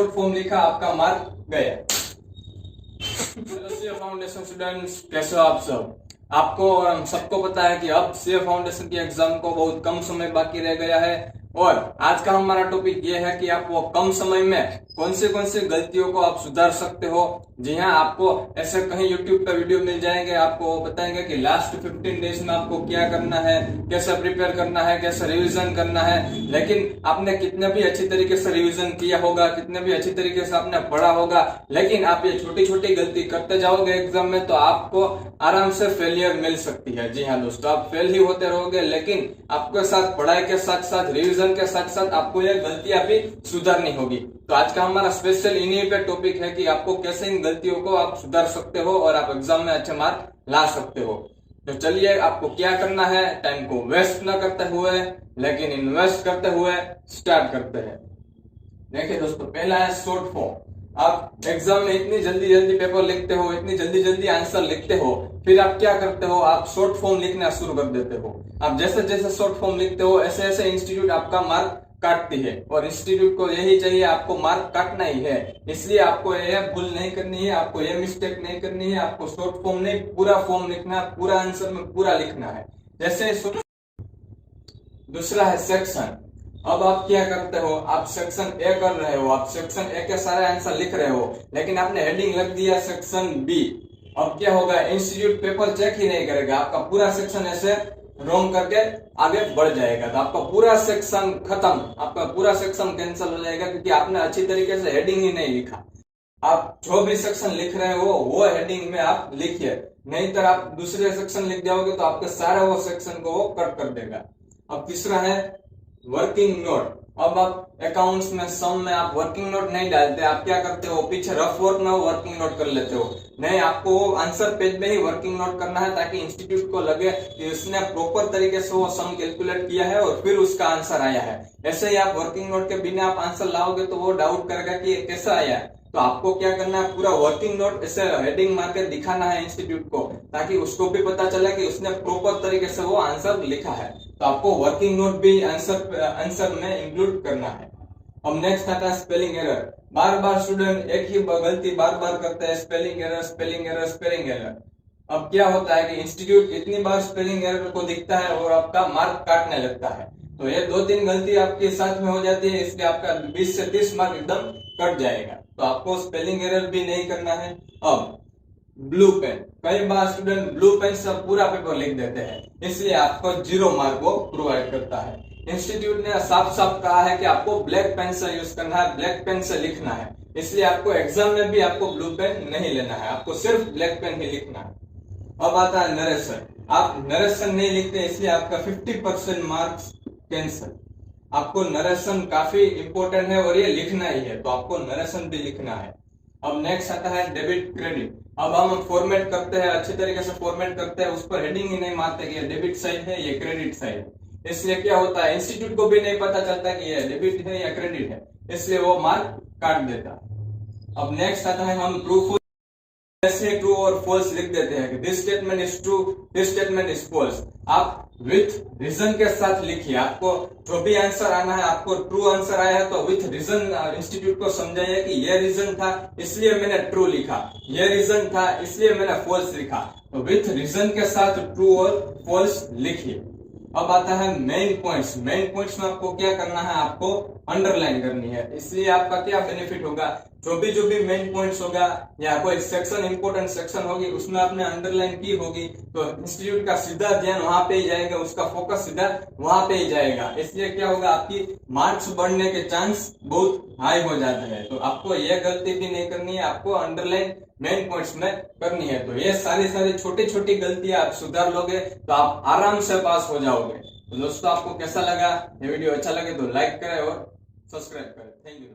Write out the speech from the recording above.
Short form लिखा, आपका mark गया। फाउंडेशन स्टूडेंट्स, कैसे हो आप सब? आपको और हम सबको पता है कि अब सीए फाउंडेशन की एग्जाम को बहुत कम समय बाकी रह गया है और आज का हमारा टॉपिक ये है कि आप वो कम समय में कौन से गलतियों को आप सुधार सकते हो। जी हाँ, आपको ऐसे कहीं यूट्यूब पे वीडियो मिल जाएंगे, आपको बताएंगे कि लास्ट 15 डेज में आपको क्या करना है, कैसे प्रिपेयर करना है, कैसे रिवीजन करना है। लेकिन आपने कितने भी अच्छी तरीके से रिवीजन किया होगा, कितने भी अच्छी तरीके से आपने पढ़ा होगा, लेकिन आप ये छोटी छोटी गलती करते जाओगे एग्जाम में तो आपको आराम से फेलियर मिल सकती है। जी हाँ दोस्तों, आप फेल ही होते रहोगे, लेकिन आपके साथ पढ़ाई के साथ साथ रिवीजन के साथ साथ आपको ये गलतियां भी सुधारनी होगी। तो आज का हमारा स्पेशल इन्हीं पे टॉपिक है कि आपको कैसे इन गलतियों को आप सुधार सकते हो और आप एग्जाम में अच्छे मार्क ला सकते हो। तो चलिए, आपको क्या करना है, टाइम को वेस्ट ना करते हुए लेकिन इन्वेस्ट करते हुए स्टार्ट करते हैं। देखिए दोस्तों, पहला है शॉर्ट फॉर्म। आप एग्जाम में इतनी जल्दी जल्दी पेपर लिखते हो, इतनी जल्दी जल्दी आंसर लिखते हो, फिर आप क्या करते हो, आप शॉर्ट फॉर्म लिखना शुरू कर देते हो। आप जैसे जैसे शॉर्ट फॉर्म लिखते हो ऐसे ऐसे इंस्टीट्यूट आपका मार्क काटती है और इंस्टीट्यूट को यही चाहिए, आपको मार्क काटना ही है। इसलिए आपको यह भूल नहीं करनी है, आपको यह मिस्टेक नहीं करनी है। आपको शॉर्ट फॉर्म नहीं, पूरा फॉर्म लिखना, पूरा आंसर में पूरा लिखना है। जैसे दूसरा है सेक्शन। अब आप क्या करते हो, आप सेक्शन ए कर रहे हो, आप सेक्शन ए के सारे आंसर लिख रहे हो, लेकिन आपने हेडिंग लग दिया सेक्शन बी। अब क्या होगा, इंस्टीट्यूट पेपर चेक ही नहीं करेगा, आपका पूरा सेक्शन ऐसे रोंग करके आगे बढ़ जाएगा। तो आपका पूरा सेक्शन खत्म, आपका पूरा सेक्शन कैंसिल हो जाएगा, क्योंकि आपने अच्छी तरीके से हेडिंग ही नहीं लिखा। आप जो भी सेक्शन लिख रहे हो वो हेडिंग में आप लिखिए, नहीं तो आप दूसरे सेक्शन लिख जाओगे तो आपके सारे वो सेक्शन को वो कट कर देगा। अब तीसरा है वर्किंग नोट। अब आप अकाउंट्स में, सम में आप वर्किंग नोट नहीं डालते, आप क्या करते हो, पीछे रफ वर्क में वर्किंग नोट कर लेते हो। नहीं, आपको आंसर पेज में ही वर्किंग नोट करना है, ताकि इंस्टीट्यूट को लगे कि उसने प्रॉपर तरीके से वो सम कैलकुलेट किया है और फिर उसका आंसर आया है। ऐसे ही आप वर्किंग नोट के बिना आप आंसर लाओगे तो वो डाउट करेगा कि कैसा आया है। तो आपको क्या करना है, पूरा वर्किंग नोट ऐसे हेडिंग मार के दिखाना है इंस्टीट्यूट को, ताकि उसको भी पता चले कि उसने प्रॉपर तरीके से वो आंसर लिखा है। तो आपको वर्किंग नोट भी आंसर में इंक्लूड करना है। अब नेक्स्ट आता है स्पेलिंग एरर। बार बार स्टूडेंट एक ही गलती बार बार करते हैं, spelling error spelling error spelling error. अब क्या होता है कि इंस्टीट्यूट इतनी बार स्पेलिंग एरर को दिखता है और आपका मार्क काटने लगता है। तो ये 2-3 गलती आपके साथ में हो जाती है, इसलिए आपका 20 से 30 मार्क एकदम कट जाएगा। तो आपको स्पेलिंग एरर भी नहीं करना है। अब ब्लू पेन, कई बार स्टूडेंट ब्लू पेन से पूरा पेपर लिख देते हैं, इसलिए आपको 0 मार्क वो प्रोवाइड करता है। इंस्टीट्यूट ने साफ साफ कहा है कि आपको ब्लैक पेन से यूज करना है, ब्लैक पेन से लिखना है, इसलिए आपको एग्जाम में भी आपको ब्लू पेन नहीं लेना है, आपको सिर्फ ब्लैक पेन ही लिखना है। अब आता है नरेशन। आप नरेशन नहीं लिखते, इसलिए आपका 50% मार्क्स कैंसिल। आपको नरेशन काफी इंपॉर्टेंट है और ये लिखना ही है, तो आपको नरेशन भी लिखना है। अब नेक्स्ट आता है डेबिट क्रेडिट। अब हम फॉर्मेट करते हैं, अच्छे तरीके से फॉर्मेट करते हैं, उस पर हेडिंग ही नहीं मारते कि ये डेबिट साइड है ये क्रेडिट साइड है। इसलिए क्या होता है, इंस्टीट्यूट को भी नहीं पता चलता कि ये डेबिट है या क्रेडिट है, इसलिए वो मार्क काट देता। अब नेक्स्ट आता है हम ट्रू ऐसे ट्रू और फॉल्स लिख देते हैं कि this statement is true, this statement is false. आप विथ रीजन के साथ लिखिए, आपको जो भी आंसर आना है, आपको ट्रू आंसर आया है तो विथ रीजन इंस्टीट्यूट को समझाइए कि यह रीजन था इसलिए मैंने ट्रू लिखा, यह रीजन था इसलिए मैंने फॉल्स लिखा। तो विथ रीजन के साथ ट्रू और फॉल्स लिखिए। अब आता है मेन पॉइंट्स। मेन पॉइंट्स में आपको क्या करना है, आपको अंडरलाइन करनी है। इसलिए आपका क्या बेनिफिट होगा, जो भी मेन पॉइंट्स होगा या कोई सेक्शन इंपॉर्टेंट सेक्शन होगी उसमें आपने अंडरलाइन की होगी तो इंस्टीट्यूट का सीधा ध्यान वहां पे ही जाएगा, उसका फोकस सीधा वहां पे ही जाएगा। इसलिए क्या होगा, आपकी मार्क्स बढ़ने के चांस बहुत हाई हो जाते हैं। तो आपको यह गलती भी नहीं करनी है, आपको अंडरलाइन मेन पॉइंट्स में करनी है। तो ये सारी छोटी छोटी गलतियां आप सुधार लोगे तो आप आराम से पास हो जाओगे। तो दोस्तों, आपको कैसा लगा ये वीडियो? अच्छा लगे तो लाइक करें और सब्सक्राइब करें। Thank you.